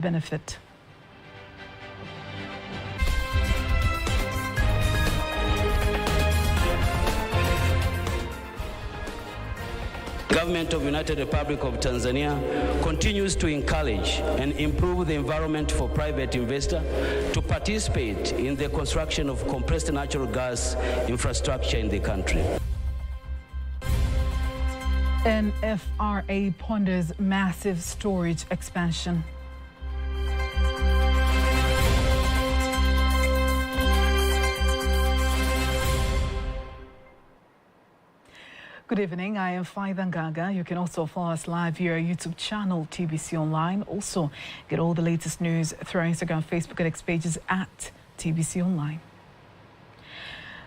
benefit. Government of United Republic of Tanzania continues to encourage and improve the environment for private investors to participate in the construction of compressed natural gas infrastructure in the country. NFRA ponders massive storage expansion. Good evening, I am Faida Ngaga. You can also follow us live via our YouTube channel, TBC Online. Also, get all the latest news through our Instagram, Facebook and X pages at TBC Online.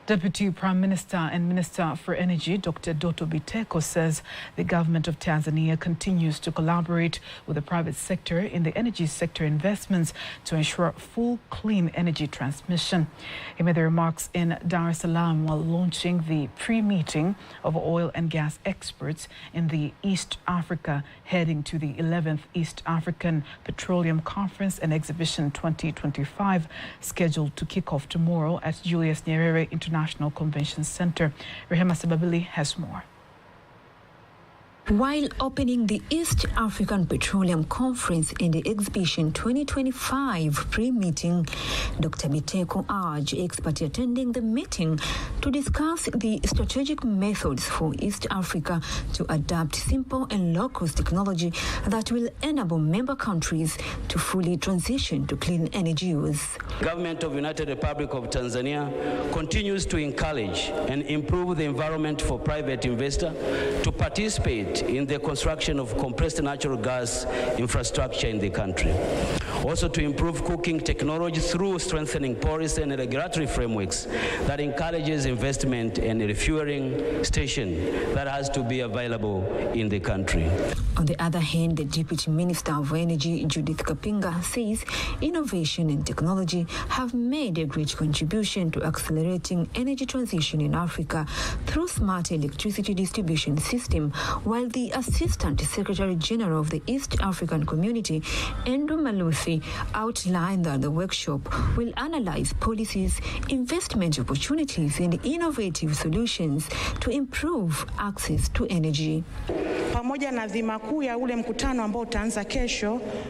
Deputy Prime Minister and Minister for Energy, Dr. Doto Biteko, says the government of Tanzania continues to collaborate with the private sector in the energy sector investments to ensure full clean energy transmission. He made the remarks in Dar es Salaam while launching the pre-meeting of oil and gas experts in the East Africa, heading to the 11th East African Petroleum Conference and Exhibition 2025, scheduled to kick off tomorrow at Julius Nyerere International Convention Center. Rehema Sababili has more. While opening the East African Petroleum Conference in the Exhibition 2025 pre-meeting, Dr. Biteko urged experts attending the meeting to discuss the strategic methods for East Africa to adopt simple and low-cost technology that will enable member countries to fully transition to clean energy use. Government of United Republic of Tanzania continues to encourage and improve the environment for private investors to participate in the construction of compressed natural gas infrastructure in the country. Also to improve cooking technology through strengthening policy and regulatory frameworks that encourages investment and refueling station that has to be available in the country. On the other hand, the Deputy Minister of Energy, Judith Kapinga, says innovation and technology have made a great contribution to accelerating energy transition in Africa through smart electricity distribution system, while the Assistant Secretary General of the East African Community, Andrew Maluthi, outlined that the workshop will analyze policies, investment opportunities, and innovative solutions to improve access to energy.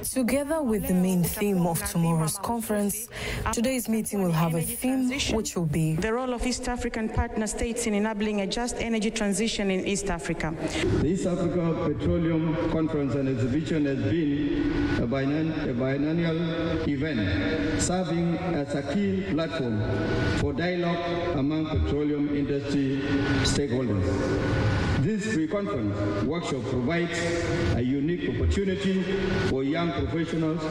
Together with the main theme of tomorrow's conference, today's meeting will have a theme which will be the role of East African partner states in enabling a just energy transition in East Africa. The East Africa Petroleum Conference and Exhibition has been a biennial event, serving as a key platform for dialogue among petroleum industry stakeholders. This pre-conference workshop provides a unique opportunity for young professionals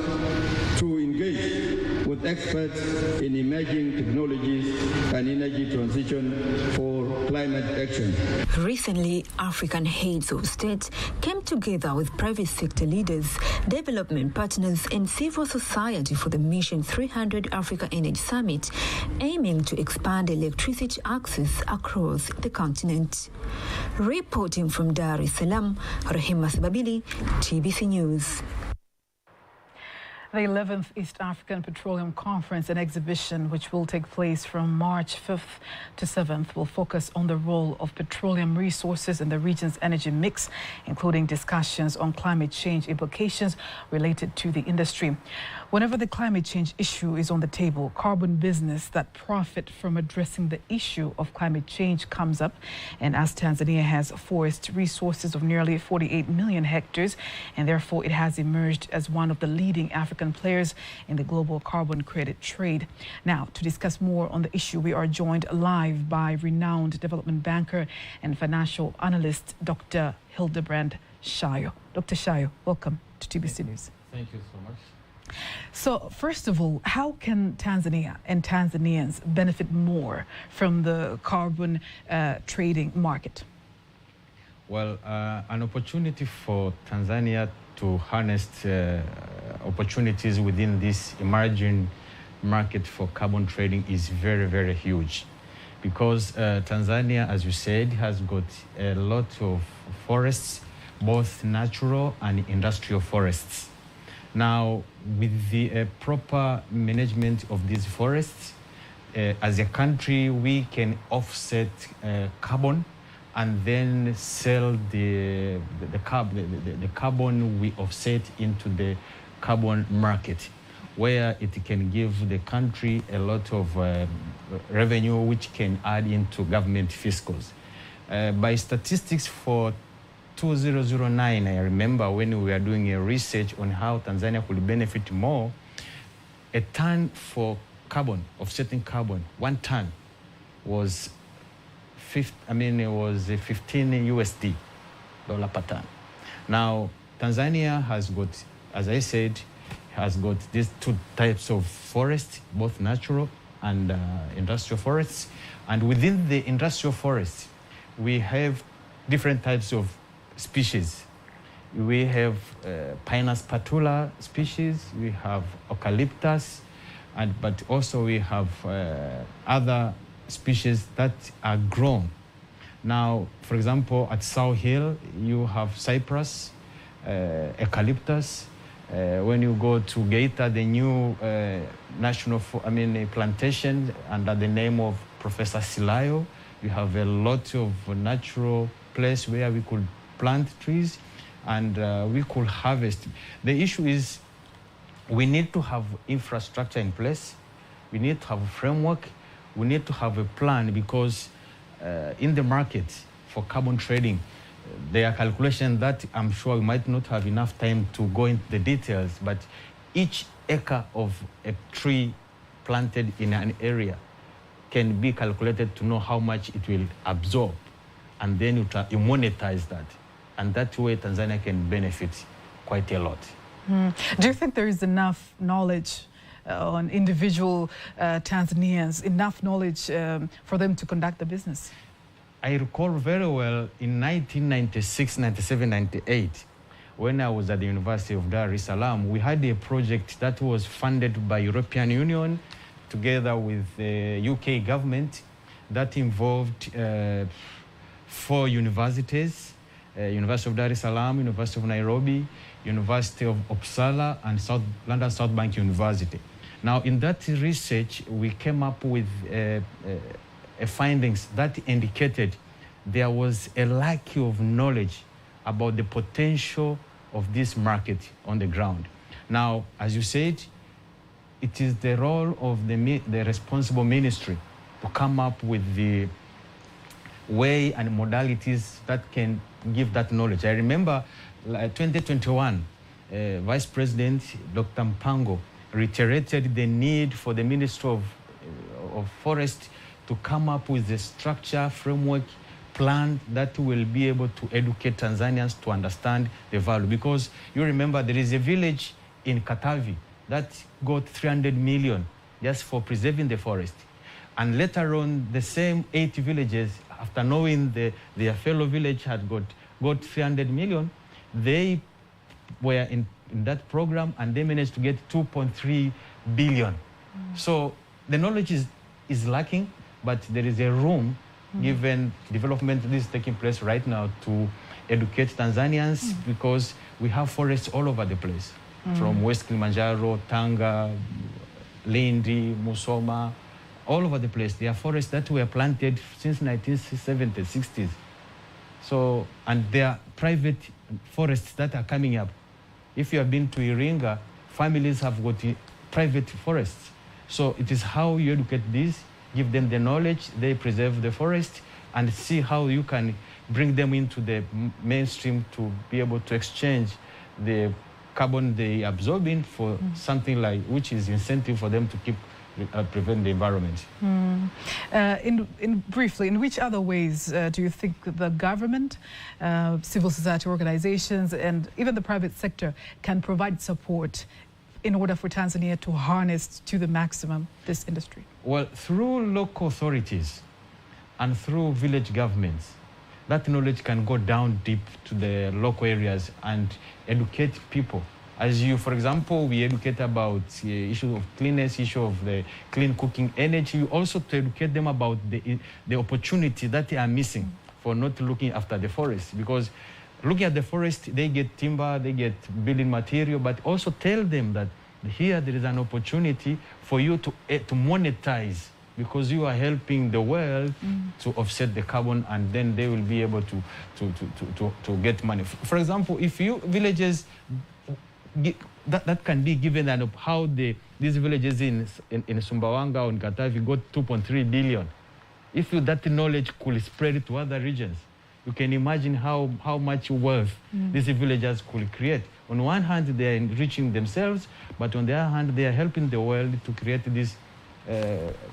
to engage with experts in emerging technologies and energy transition for climate action. Recently, African heads of state came together with private sector leaders, development partners, and civil society for the Mission 300 Africa Energy Summit, aiming to expand electricity access across the continent. Reporting from Dar es Salaam, Rehema Sababili, TBC News. The 11th East African Petroleum Conference and Exhibition, which will take place from March 5th to 7th, will focus on the role of petroleum resources in the region's energy mix, including discussions on climate change implications related to the industry. Whenever the climate change issue is on the table, carbon business that profit from addressing the issue of climate change comes up. And as Tanzania has forest resources of nearly 48 million hectares, and therefore it has emerged as one of the leading African players in the global carbon credit trade. Now, to discuss more on the issue, we are joined live by renowned development banker and financial analyst, Dr. Hildebrand Shayo. Dr. Shayo, welcome to TBC News. Thank you so much. So, first of all, how can Tanzania and Tanzanians benefit more from the carbon trading market? Well, an opportunity for Tanzania to harness opportunities within this emerging market for carbon trading is very, very huge. Because Tanzania, as you said, has got a lot of forests, both natural and industrial forests. Now, with the proper management of these forests, as a country, we can offset carbon and then sell the carbon we offset into the carbon market, where it can give the country a lot of revenue which can add into government fiscals. By statistics for 2009, I remember when we were doing a research on how Tanzania could benefit more, a ton for carbon, offsetting carbon, 1 ton was it was 15 USD per ton. Now, Tanzania has got, as I said, has got these 2 types of forests, both natural and industrial forests. And within the industrial forests, we have different types of species. We have Pinus patula species, we have eucalyptus, but also we have other species that are grown. Now, for example, at South Hill, you have cypress, eucalyptus. When you go to Geita, the new national plantation under the name of Professor Silayo, you have a lot of natural place where we could plant trees and we could harvest. The issue is we need to have infrastructure in place. We need to have a framework. We need to have a plan, because in the market for carbon trading, there are calculations that I'm sure we might not have enough time to go into the details, but each acre of a tree planted in an area can be calculated to know how much it will absorb, and then you monetize that. And that way Tanzania can benefit quite a lot. Do you think there is enough knowledge on individual Tanzanians, enough knowledge for them to conduct the business? I recall very well in 1996, 97, 98, when I was at the University of Dar es Salaam, we had a project that was funded by European Union together with the UK government that involved 4 universities, University of Dar es Salaam, University of Nairobi, University of Uppsala, and London South Bank University. Now, in that research, we came up with findings that indicated there was a lack of knowledge about the potential of this market on the ground. Now, as you said, it is the role of the responsible ministry to come up with the way and modalities that can give that knowledge. I remember 2021, Vice President Dr. Mpango reiterated the need for the Ministry of Forest to come up with a structure, framework, plan that will be able to educate Tanzanians to understand the value. Because you remember there is a village in Katavi that got 300 million just for preserving the forest. And later on, the same 8 villages, after knowing their fellow village had got 300 million, they were in that program and they managed to get 2.3 billion. So the knowledge is lacking, but there is a room, given development that is taking place right now, to educate Tanzanians, because we have forests all over the place, from West Kilimanjaro, Tanga, Lindi, Musoma, all over the place. There are forests that were planted since 1970s, 60s. So, and there are private forests that are coming up. If you have been to Iringa, families have got private forests. So it is how you educate these, give them the knowledge, they preserve the forest, and see how you can bring them into the mainstream to be able to exchange the carbon they absorbing for something like, which is incentive for them to keep prevent the environment. Briefly, in which other ways do you think the government, civil society organizations, and even the private sector can provide support in order for Tanzania to harness to the maximum this industry? Well, through local authorities and through village governments, that knowledge can go down deep to the local areas and educate people. As you, for example, we educate about the issue of cleanness, issue of the clean cooking energy, also to educate them about the opportunity that they are missing for not looking after the forest. Because looking at the forest, they get timber, they get building material, but also tell them that here there is an opportunity for you to monetize, because you are helping the world to offset the carbon, and then they will be able to get money. For example, if you villages, that can be given an of how these villages in Sumbawanga or in Katavi got 2.3 billion. If that knowledge could spread to other regions, you can imagine how much wealth these villagers could create. On one hand, they are enriching themselves, but on the other hand, they are helping the world to create this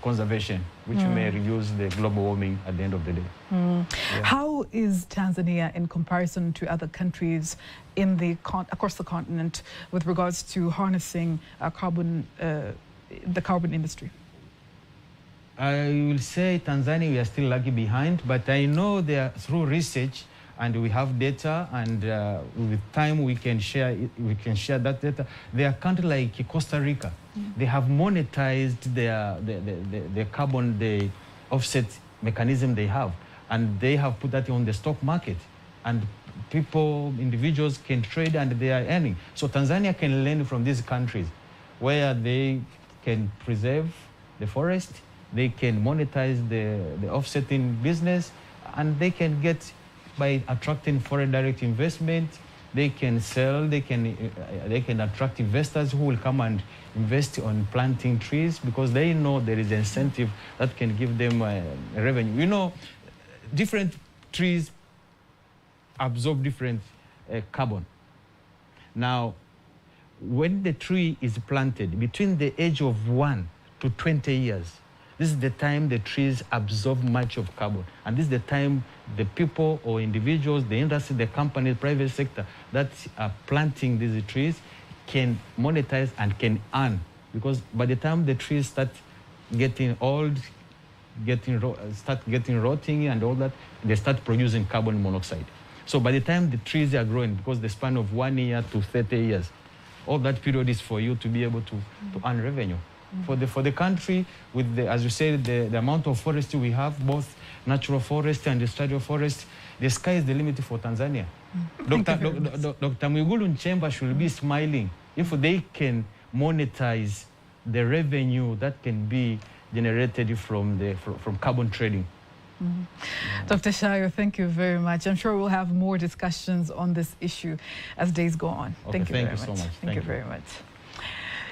conservation, which may reduce the global warming at the end of the day. Yeah. How is Tanzania in comparison to other countries in across the continent with regards to harnessing the carbon industry? I will say Tanzania, we are still lagging behind, but I know through research, and we have data, and with time we can share that data. They are countries like Costa Rica. They have monetized the carbon, the offset mechanism they have, and they have put that on the stock market, and individuals can trade, and they are earning. So Tanzania can learn from these countries where they can preserve the forest, they can monetize the offsetting business, and they can get, by attracting foreign direct investment, they can sell, they can attract investors who will come and invest on planting trees, because they know there is an incentive that can give them revenue. You know, different trees absorb different carbon. Now, when the tree is planted, between the age of 1 to 20 years, this is the time the trees absorb much of carbon. And this is the time the people or individuals, the industry, the company, the private sector that are planting these trees can monetize and can earn. Because by the time the trees start getting old, start getting rotting and all that, they start producing carbon monoxide. So by the time the trees are growing, because the span of 1 year to 30 years, all that period is for you to be able to earn revenue. For the country, with as you said, the amount of forest we have, both natural forest and industrial forest, the sky is the limit for Tanzania. Dr. Mwigulu Nchemba should be smiling if they can monetize the revenue that can be generated from carbon trading. Dr. Shayo, thank you very much. I'm sure we'll have more discussions on this issue as days go on. Okay, thank you very much. So much. Thank you very much.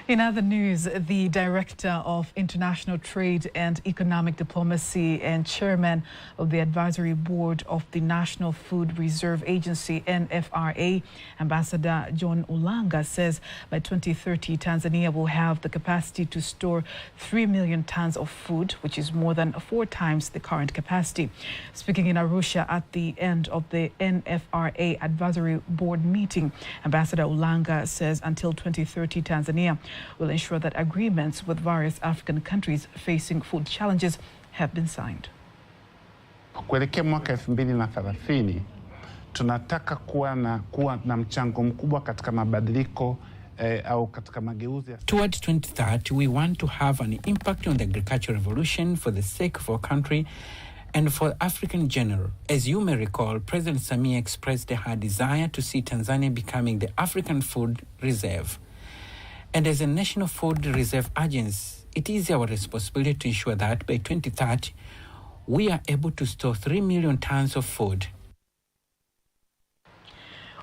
In other news, the Director of International Trade and Economic Diplomacy and Chairman of the Advisory Board of the National Food Reserve Agency, NFRA, Ambassador John Ulanga, says by 2030, Tanzania will have the capacity to store 3 million tons of food, which is more than 4 times the current capacity. Speaking in Arusha at the end of the NFRA Advisory Board meeting, Ambassador Ulanga says until 2030, Tanzania will ensure that agreements with various African countries facing food challenges have been signed. Kuelekea mwaka 2030 tunataka kuwa na mchango mkubwa katika mabadiliko au katika mageuzi. Toward 2030, we want to have an impact on the agricultural revolution for the sake of our country and for Africa in general. As you may recall, President Samia expressed her desire to see Tanzania becoming the African food reserve. And as a National Food Reserve Agency, it is our responsibility to ensure that by 2030, we are able to store 3 million tons of food.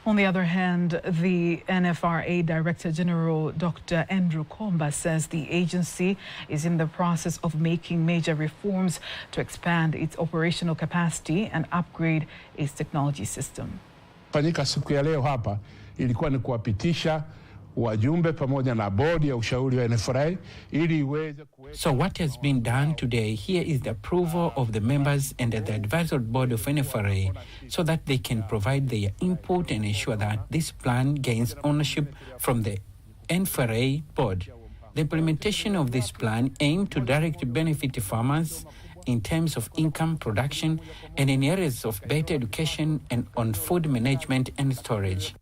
On the other hand, the NFRA Director General, Dr. Andrew Komba, says the agency is in the process of making major reforms to expand its operational capacity and upgrade its technology system. Fanyika siku ya leo hapa ilikuwa ni kuwapitisha wajumbe pamoja na bodi ya ushauri wa NFRA ili iweze kuweka. So what has been done today here is the approval of the members and the advisory board of NFRA so that they can provide their input and ensure that this plan gains ownership from the NFRA board. The implementation of this plan aims to directly benefit farmers in terms of income production and in areas of better education and on food management and storage.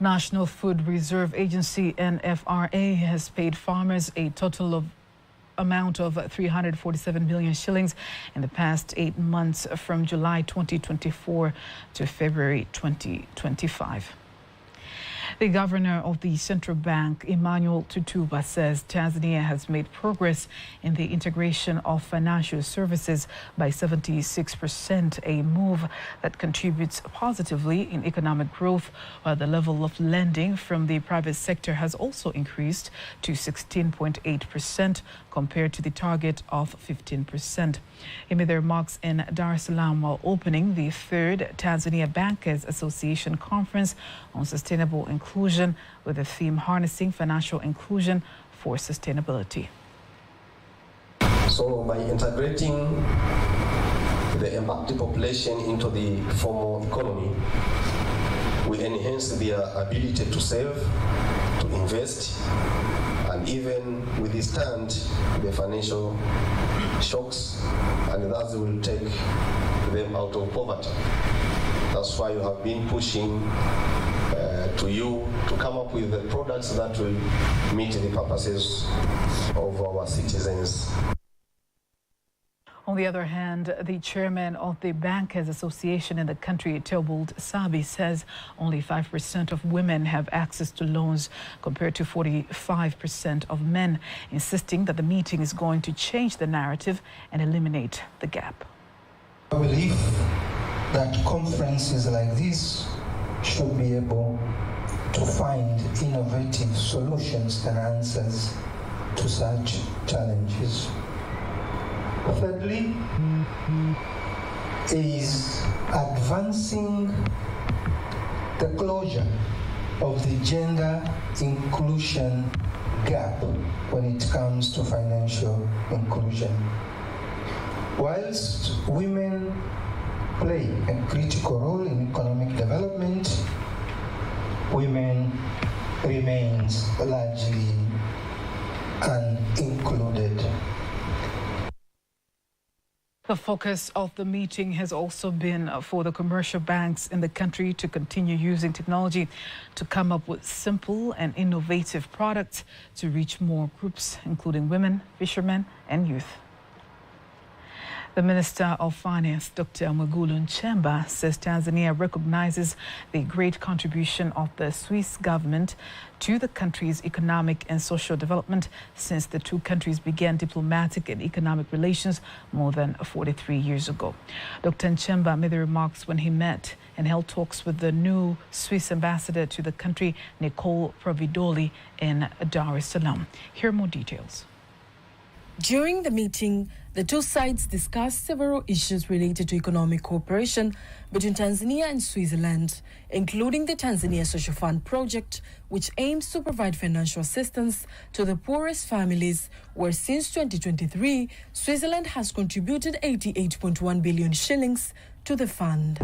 National Food Reserve Agency, NFRA, has paid farmers a total amount of 347 million shillings in the past 8 months from July 2024 to February 2025. The governor of the central bank, Emmanuel Tutuba, says Tanzania has made progress in the integration of financial services by 76%, a move that contributes positively in economic growth, while the level of lending from the private sector has also increased to 16.8% compared to the target of 15%. He made the remarks in Dar es Salaam while opening the third Tanzania Bankers Association Conference on Sustainable Inclusion with the theme Harnessing Financial Inclusion for Sustainability. So by integrating the impacted population into the formal economy, we enhance their ability to save, to invest, and even withstand the financial shocks, and that will take them out of poverty. That's why you have been pushing to you to come up with the products that will meet the purposes of our citizens. On the other hand, the chairman of the Bankers Association in the country, Theobald Sabi, says only 5% of women have access to loans compared to 45% of men, insisting that the meeting is going to change the narrative and eliminate the gap. I believe that conferences like this should be able to find innovative solutions and answers to such challenges. Thirdly, is advancing the closure of the gender inclusion gap when it comes to financial inclusion. Whilst women play a critical role in economic development, women remains largely unincluded. The focus of the meeting has also been for the commercial banks in the country to continue using technology to come up with simple and innovative products to reach more groups, including women, fishermen, and youth. The Minister of Finance, Dr. Mwigulu Nchemba, says Tanzania recognizes the great contribution of the Swiss government to the country's economic and social development since the two countries began diplomatic and economic relations more than 43 years ago. Dr. Nchemba made the remarks when he met and held talks with the new Swiss ambassador to the country, Nicole Providoli, in Dar es Salaam. Here are more details. During the meeting, the two sides discussed several issues related to economic cooperation between Tanzania and Switzerland, including the Tanzania Social Fund project, which aims to provide financial assistance to the poorest families, where since 2023, Switzerland has contributed 88.1 billion shillings to the fund.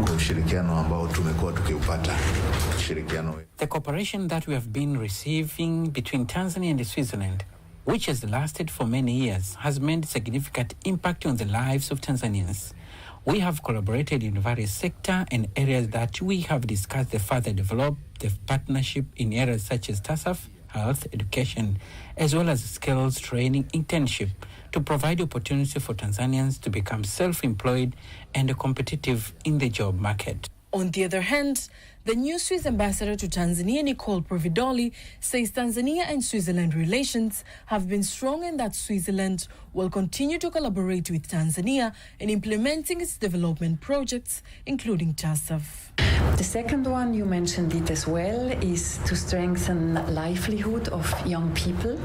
The cooperation that we have been receiving between Tanzania and Switzerland, which has lasted for many years, has made significant impact on the lives of Tanzanians. We have collaborated in various sectors and areas that we have discussed to further develop the partnership in areas such as TASAF, health, education, as well as skills training, internship, to provide opportunity for Tanzanians to become self-employed and competitive in the job market. On the other hand, the new Swiss ambassador to Tanzania, Nicole Providoli, says Tanzania and Switzerland relations have been strong and that Switzerland will continue to collaborate with Tanzania in implementing its development projects, including TASAF. The second one, you mentioned it as well, is to strengthen livelihood of young people.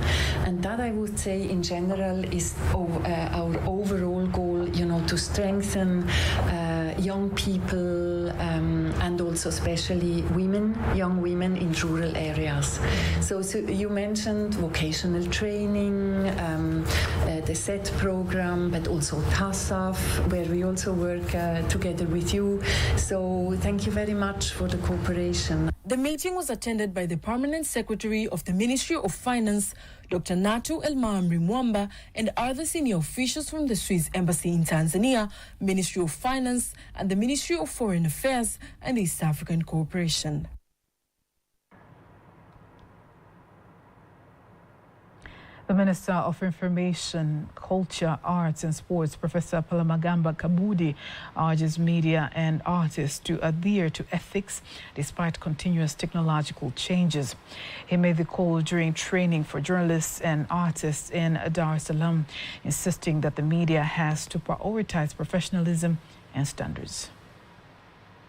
And that, I would say, in general, is our overall goal, to strengthen young people and also especially women, young women in rural areas. So you mentioned vocational training, the SET program, but also TASAF, where we also work together with you. So thank you very much for the cooperation. The meeting was attended by the Permanent Secretary of the Ministry of Finance, Dr. Natu El-Maamri Mwamba, and other senior officials from the Swiss Embassy in Tanzania, Ministry of Finance, and the Ministry of Foreign Affairs and East African Cooperation. The Minister of Information, Culture, Arts and Sports, Professor Palamagamba Kabudi, urges media and artists to adhere to ethics despite continuous technological changes. He made the call during training for journalists and artists in Dar es Salaam, insisting that the media has to prioritize professionalism and standards.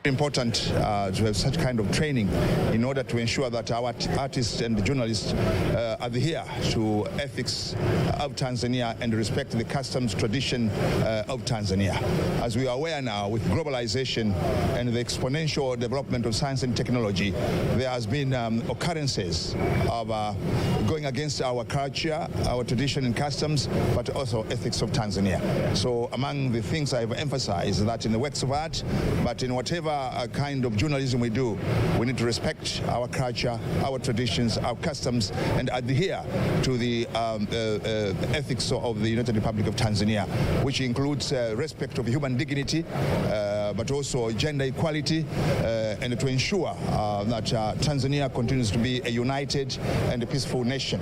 Important to have such kind of training in order to ensure that our artists and journalists adhere to ethics of Tanzania and respect the customs tradition of Tanzania. As we are aware now, with globalization and the exponential development of science and technology, there has been occurrences of going against our culture, our tradition and customs, but also ethics of Tanzania. So among the things I've emphasized that in the works of art, but in whatever kind of journalism we do, we need to respect our culture, our traditions, our customs, and adhere to the ethics of the United Republic of Tanzania, which includes respect of human dignity, but also gender equality, and to ensure that Tanzania continues to be a united and a peaceful nation.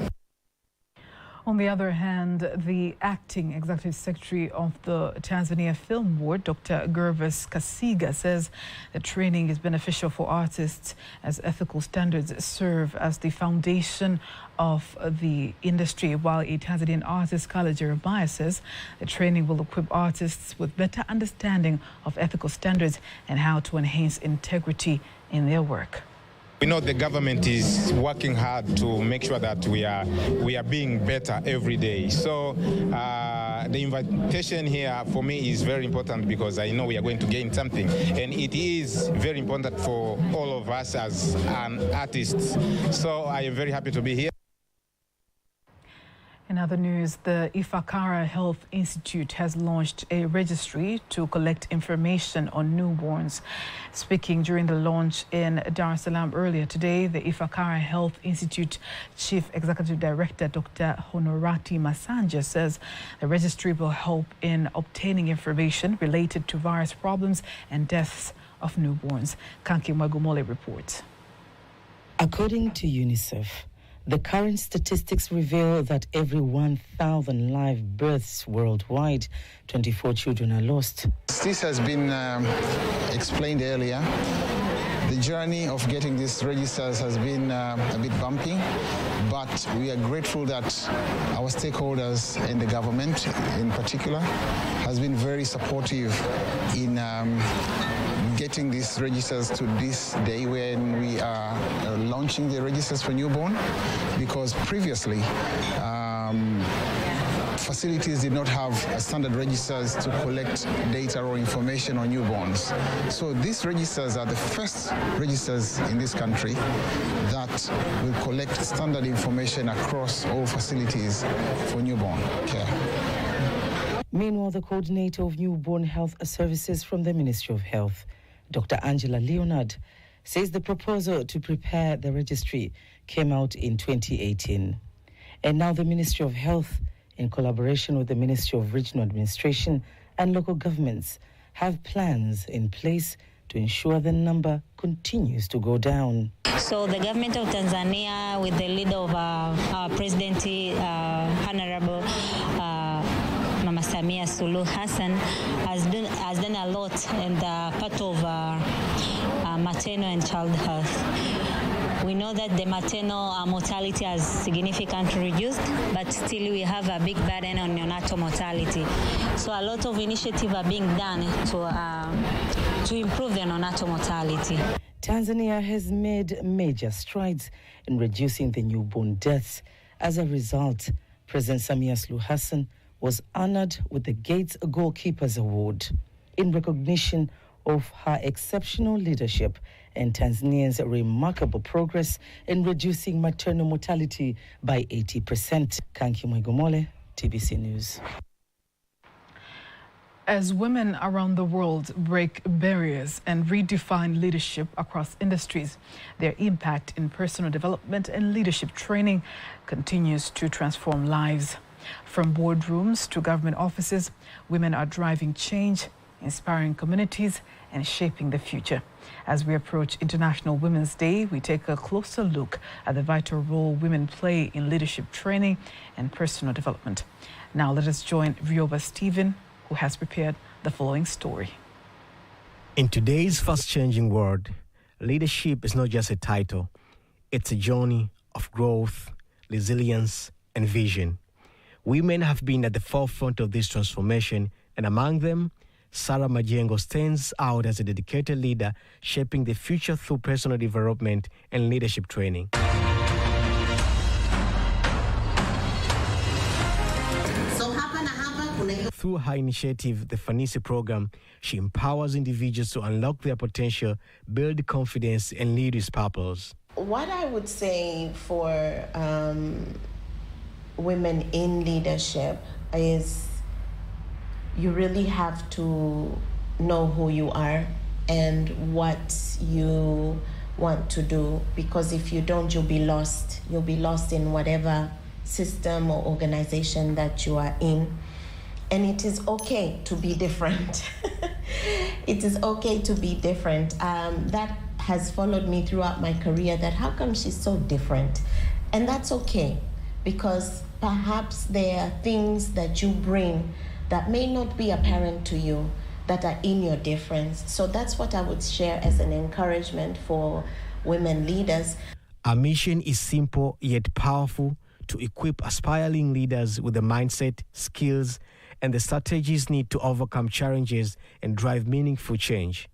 On the other hand, the acting executive secretary of the Tanzania Film Board, Dr. Gervas Kasiga, says the training is beneficial for artists as ethical standards serve as the foundation of the industry, while a Tanzanian artist, Kala Jeremiah, says the training will equip artists with better understanding of ethical standards and how to enhance integrity in their work. We know the government is working hard to make sure that we are being better every day. So the invitation here for me is very important because I know we are going to gain something, and it is very important for all of us as artists. So I am very happy to be here. In other news, the Ifakara Health Institute has launched a registry to collect information on newborns. Speaking during the launch in Dar es Salaam earlier today, the Ifakara Health Institute Chief Executive Director, Dr. Honorati Masanja, says the registry will help in obtaining information related to virus problems and deaths of newborns. Kanki Mwagumole reports. According to UNICEF, the current statistics reveal that every 1,000 live births worldwide, 24 children are lost. This has been explained earlier. The journey of getting these registers has been a bit bumpy, but we are grateful that our stakeholders and the government in particular has been very supportive in getting these registers to this day when we are launching the registers for newborn, because previously facilities did not have standard registers to collect data or information on newborns. So these registers are the first registers in this country that will collect standard information across all facilities for newborn care. Meanwhile, the coordinator of newborn health services from the Ministry of Health, Dr. Angela Leonard, says the proposal to prepare the registry came out in 2018. And now the Ministry of Health, in collaboration with the Ministry of Regional Administration and local governments, have plans in place to ensure the number continues to go down. So the government of Tanzania, with the lead of our President, Honorable Mama Samia Suluhu Hassan, has done a lot in the part of maternal and child health. We know that the maternal mortality has significantly reduced, but still we have a big burden on neonatal mortality. So a lot of initiatives are being done to improve the neonatal mortality. Tanzania has made major strides in reducing the newborn deaths. As a result, President Samia Suluhu Hassan was honored with the Gates Goalkeepers Award in recognition of her exceptional leadership and Tanzania's remarkable progress in reducing maternal mortality by 80%. Kanki Mwigomole, TBC News. As women around the world break barriers and redefine leadership across industries, their impact in personal development and leadership training continues to transform lives. From boardrooms to government offices, women are driving change inspiring communities and shaping the future. As we approach International Women's Day, we take a closer look at the vital role women play in leadership training and personal development. Now let us join Rioba Stephen, who has prepared the following story. In today's fast-changing world, leadership is not just a title. It's a journey of growth, resilience, and vision. Women have been at the forefront of this transformation, and among them, Sarah Majengo stands out as a dedicated leader shaping the future through personal development and leadership training. Through her initiative, the Fanisi program, she empowers individuals to unlock their potential, build confidence, and lead with purpose. What I would say for women in leadership is you really have to know who you are and what you want to do, because if you don't, you'll be lost. You'll be lost in whatever system or organization that you are in. And it is okay to be different. It is okay to be different. That has followed me throughout my career, that how come she's so different? And that's okay, because perhaps there are things that you bring that may not be apparent to you that are in your difference. So that's what I would share as an encouragement for women leaders. Our mission is simple yet powerful: to equip aspiring leaders with the mindset, skills, and the strategies needed to overcome challenges and drive meaningful change.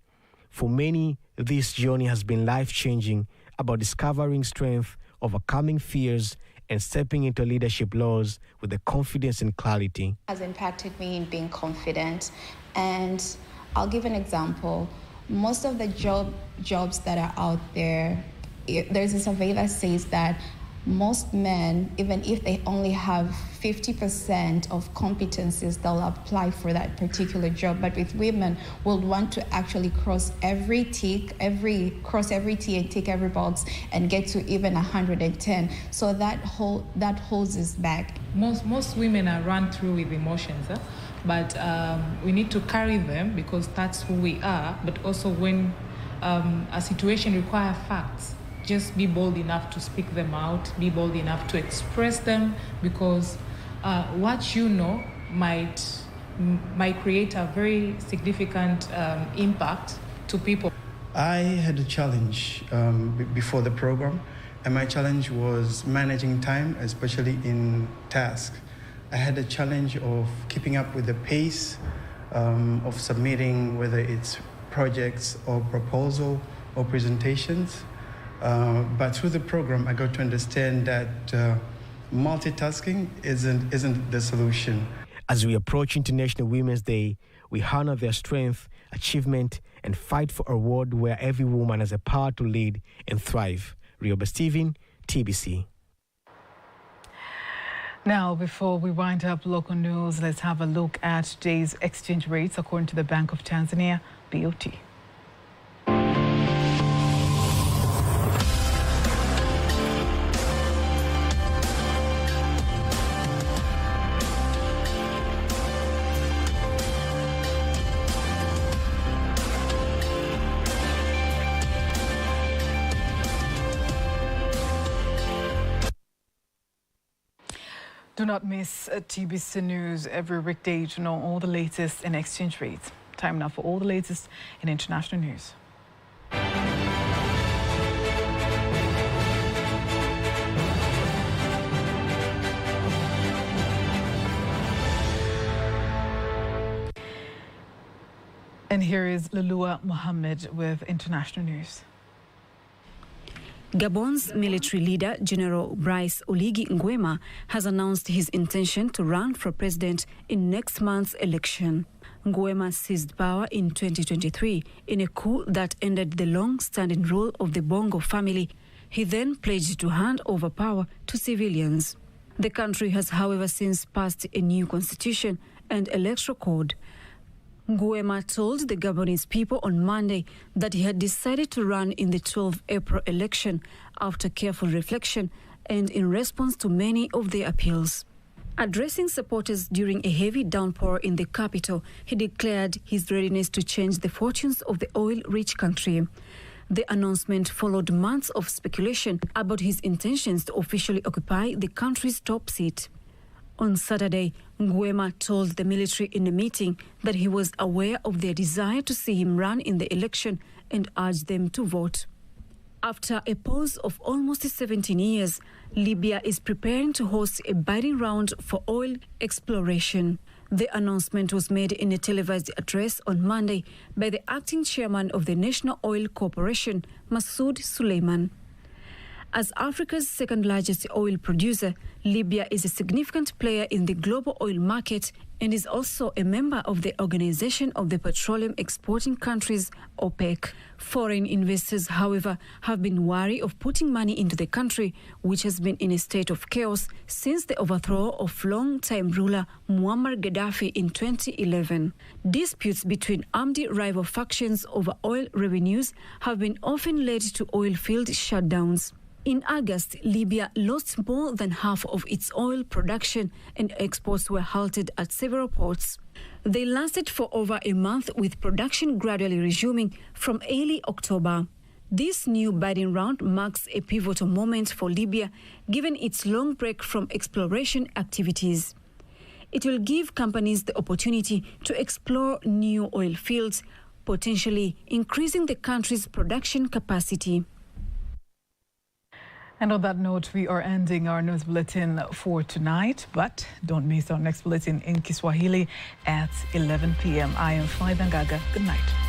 For many, this journey has been life-changing, about discovering strength, overcoming fears, and stepping into leadership roles with the confidence and clarity. Has impacted me in being confident. And I'll give an example. Most of the jobs that are out there, there's a survey that says that most men, even if they only have 50% of competencies, they'll apply for that particular job. But with women, we'll want to actually cross every T and tick every box and get to even 110. So that holds us back. Most women are run through with emotions, but we need to carry them because that's who we are. But also when a situation requires facts, just be bold enough to speak them out, be bold enough to express them, because what you know might create a very significant impact to people. I had a challenge before the program, and my challenge was managing time, especially in tasks. I had a challenge of keeping up with the pace of submitting, whether it's projects or proposal or presentations. But through the program, I got to understand that multitasking isn't the solution. As we approach International Women's Day, we honor their strength, achievement, and fight for a world where every woman has a power to lead and thrive. Rioba Stephen, TBC. Now, before we wind up local news, let's have a look at today's exchange rates according to the Bank of Tanzania, BOT. Do not miss TBC News every weekday to know all the latest in exchange rates. Time now for all the latest in international news. And here is Lulua Mohammed with international news. Gabon's military leader, General Brice Oligui Nguema, has announced his intention to run for president in next month's election. Nguema seized power in 2023 in a coup that ended the long-standing rule of the Bongo family. He then pledged to hand over power to civilians. The country has, however, since passed a new constitution and electoral code. Nguema told the Gabonese people on Monday that he had decided to run in the 12 April election after careful reflection and in response to many of their appeals. Addressing supporters during a heavy downpour in the capital, he declared his readiness to change the fortunes of the oil-rich country. The announcement followed months of speculation about his intentions to officially occupy the country's top seat. On Saturday, Nguema told the military in a meeting that he was aware of their desire to see him run in the election and urged them to vote. After a pause of almost 17 years, Libya is preparing to host a bidding round for oil exploration. The announcement was made in a televised address on Monday by the acting chairman of the National Oil Corporation, Masoud Suleiman. As Africa's second-largest oil producer, Libya is a significant player in the global oil market and is also a member of the Organization of the Petroleum Exporting Countries, OPEC. Foreign investors, however, have been wary of putting money into the country, which has been in a state of chaos since the overthrow of long-time ruler Muammar Gaddafi in 2011. Disputes between armed rival factions over oil revenues have been often led to oil field shutdowns. In August, Libya lost more than half of its oil production and exports were halted at several ports. They lasted for over a month, with production gradually resuming from early October. This new bidding round marks a pivotal moment for Libya, given its long break from exploration activities. It will give companies the opportunity to explore new oil fields, potentially increasing the country's production capacity. And on that note, we are ending our news bulletin for tonight, but don't miss our next bulletin in Kiswahili at 11 p.m. I am Faida Ngaga. Good night.